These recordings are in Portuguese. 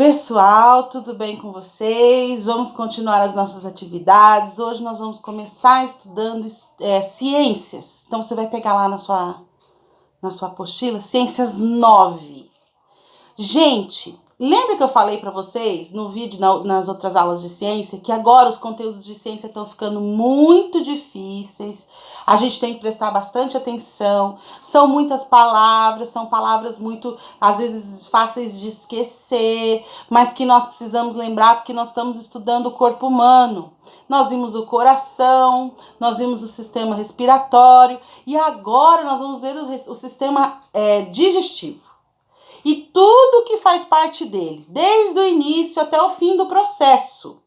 Pessoal, tudo bem com vocês? Vamos continuar as nossas atividades. Hoje nós vamos começar estudando ciências. Então você vai pegar lá na sua apostila, Ciências 9. Gente, lembra que eu falei para vocês no vídeo, nas outras aulas de ciência, que agora os conteúdos de ciência estão ficando muito difíceis, a gente tem que prestar bastante atenção, são muitas palavras, são palavras muito, às vezes, fáceis de esquecer, mas que nós precisamos lembrar porque nós estamos estudando o corpo humano. Nós vimos o coração, nós vimos o sistema respiratório e agora nós vamos ver o sistema digestivo. E tudo que faz parte dele, desde o início até o fim do processo.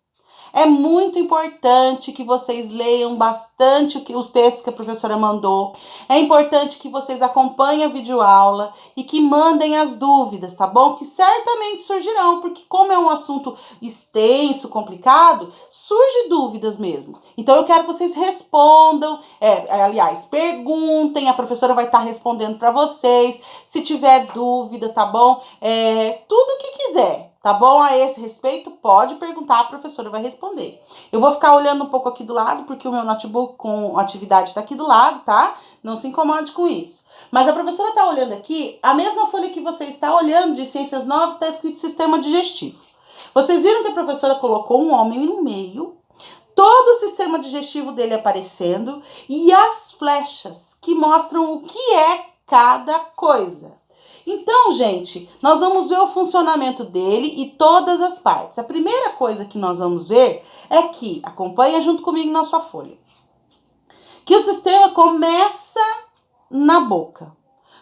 É muito importante que vocês leiam bastante os textos que a professora mandou. É importante que vocês acompanhem a videoaula e que mandem as dúvidas, tá bom? Que certamente surgirão, porque como é um assunto extenso, complicado, surge dúvidas mesmo. Então eu quero que vocês respondam, aliás, perguntem, a professora vai estar respondendo para vocês. Se tiver dúvida, tá bom? Tudo o que quiser. Tá bom? A esse respeito, pode perguntar, a professora vai responder. Eu vou ficar olhando um pouco aqui do lado, porque o meu notebook com atividade tá aqui do lado, tá? Não se incomode com isso. Mas a professora tá olhando aqui, a mesma folha que você está olhando de Ciências 9, tá escrito Sistema Digestivo. Vocês viram que a professora colocou um homem no meio, todo o sistema digestivo dele aparecendo e as flechas que mostram o que é cada coisa. Então, gente, nós vamos ver o funcionamento dele e todas as partes. A primeira coisa que nós vamos ver é que, acompanha junto comigo na sua folha, que o sistema começa na boca.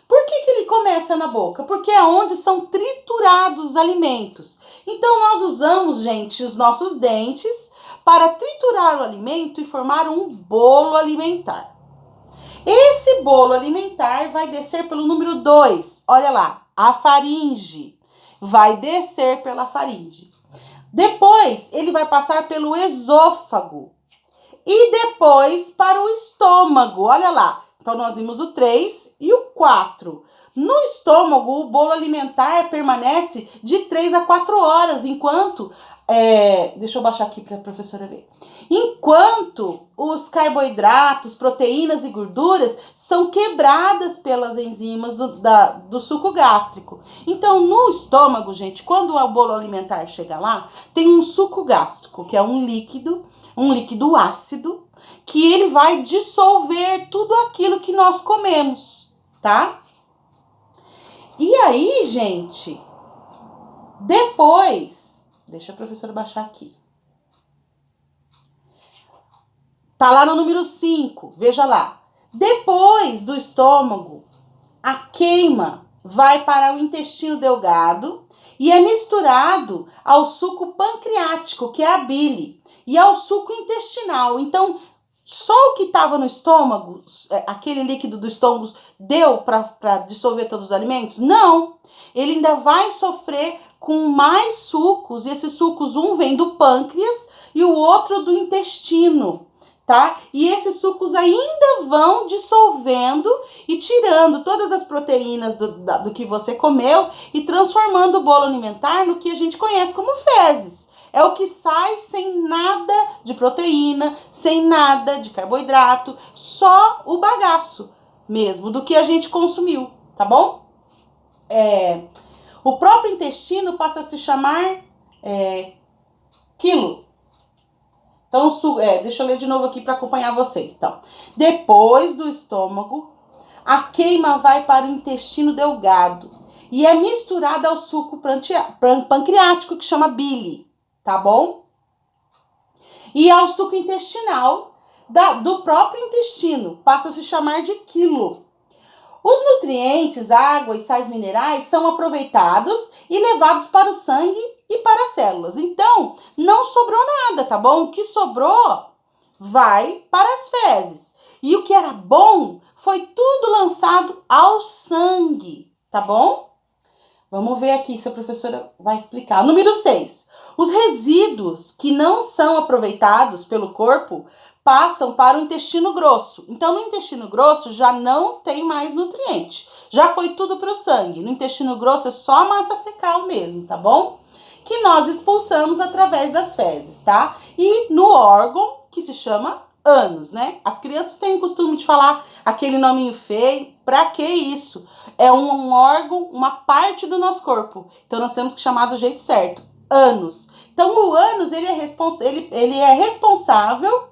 Por que ele começa na boca? Porque é onde são triturados os alimentos. Então, nós usamos, gente, os nossos dentes para triturar o alimento e formar um bolo alimentar. Esse bolo alimentar vai descer pelo número 2. Olha lá, a faringe. Vai descer pela faringe. Depois, ele vai passar pelo esôfago. E depois para o estômago. Olha lá. Então, nós vimos o 3 e o 4. No estômago, o bolo alimentar permanece de 3 a 4 horas, enquanto... deixa eu baixar aqui para a professora ver. Enquanto os carboidratos, proteínas e gorduras são quebradas pelas enzimas do suco gástrico. Então, no estômago, gente, quando o bolo alimentar chega lá, tem um suco gástrico, que é um líquido ácido, que ele vai dissolver tudo aquilo que nós comemos, tá? E aí, gente, depois, deixa a professora baixar aqui. Tá lá no número 5, veja lá. Depois do estômago, a queima vai para o intestino delgado e é misturado ao suco pancreático, que é a bile, e ao suco intestinal. Então, só o que estava no estômago, aquele líquido do estômago, deu para dissolver todos os alimentos? Não! Ele ainda vai sofrer com mais sucos, e esses sucos, um vem do pâncreas e o outro do intestino. Tá? E esses sucos ainda vão dissolvendo e tirando todas as proteínas do que você comeu e transformando o bolo alimentar no que a gente conhece como fezes. É o que sai sem nada de proteína, sem nada de carboidrato, só o bagaço mesmo do que a gente consumiu, tá bom? O próprio intestino passa a se chamar quilo. Então, deixa eu ler de novo aqui para acompanhar vocês. Então, depois do estômago, a queima vai para o intestino delgado e é misturada ao suco pancreático, que chama bile, tá bom? E ao suco intestinal do próprio intestino, passa a se chamar de quilo. Os nutrientes, água e sais minerais são aproveitados e levados para o sangue e para as células. Então, não sobrou nada, tá bom? O que sobrou vai para as fezes. E o que era bom foi tudo lançado ao sangue, tá bom? Vamos ver aqui se a professora vai explicar. Número 6. Os resíduos que não são aproveitados pelo corpo passam para o intestino grosso. Então, no intestino grosso já não tem mais nutriente. Já foi tudo para o sangue. No intestino grosso é só massa fecal mesmo, tá bom? que nós expulsamos através das fezes, tá? E no órgão que se chama ânus, né? As crianças têm o costume de falar aquele nominho feio. Pra que isso? É um órgão, uma parte do nosso corpo. Então nós temos que chamar do jeito certo, ânus. Então o ânus, ele é responsável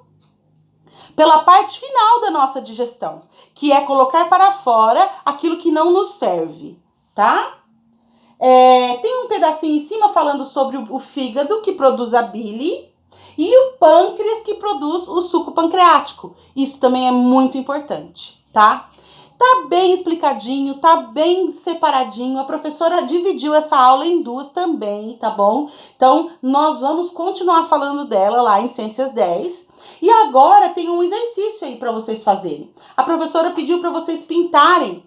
pela parte final da nossa digestão, que é colocar para fora aquilo que não nos serve, tá? Tem um pedacinho em cima falando sobre o fígado, que produz a bile, e o pâncreas, que produz o suco pancreático. Isso também é muito importante, tá? Tá bem explicadinho, tá bem separadinho. A professora dividiu essa aula em duas também, tá bom? Então, nós vamos continuar falando dela lá em Ciências 10. E agora tem um exercício aí para vocês fazerem. A professora pediu para vocês pintarem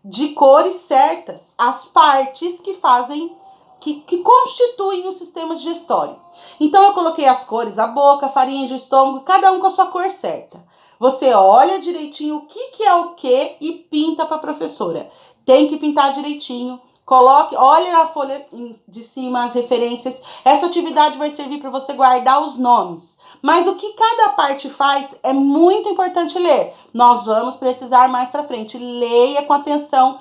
de cores certas as partes que fazem, que constituem o sistema digestório. Então eu coloquei as cores, a boca, a faringe, o estômago, cada um com a sua cor certa. Você olha direitinho o que é o que e pinta para a professora. Tem que pintar direitinho. Coloque, olhe na folha de cima as referências. Essa atividade vai servir para você guardar os nomes. Mas o que cada parte faz é muito importante ler. Nós vamos precisar mais para frente. Leia com atenção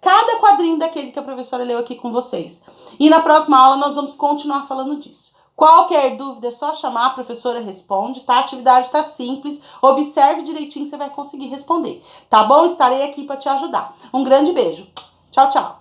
cada quadrinho daquele que a professora leu aqui com vocês. E na próxima aula nós vamos continuar falando disso. Qualquer dúvida é só chamar, a professora responde, tá? A atividade tá simples, observe direitinho que você vai conseguir responder, tá bom? Estarei aqui para te ajudar. Um grande beijo. Tchau, tchau.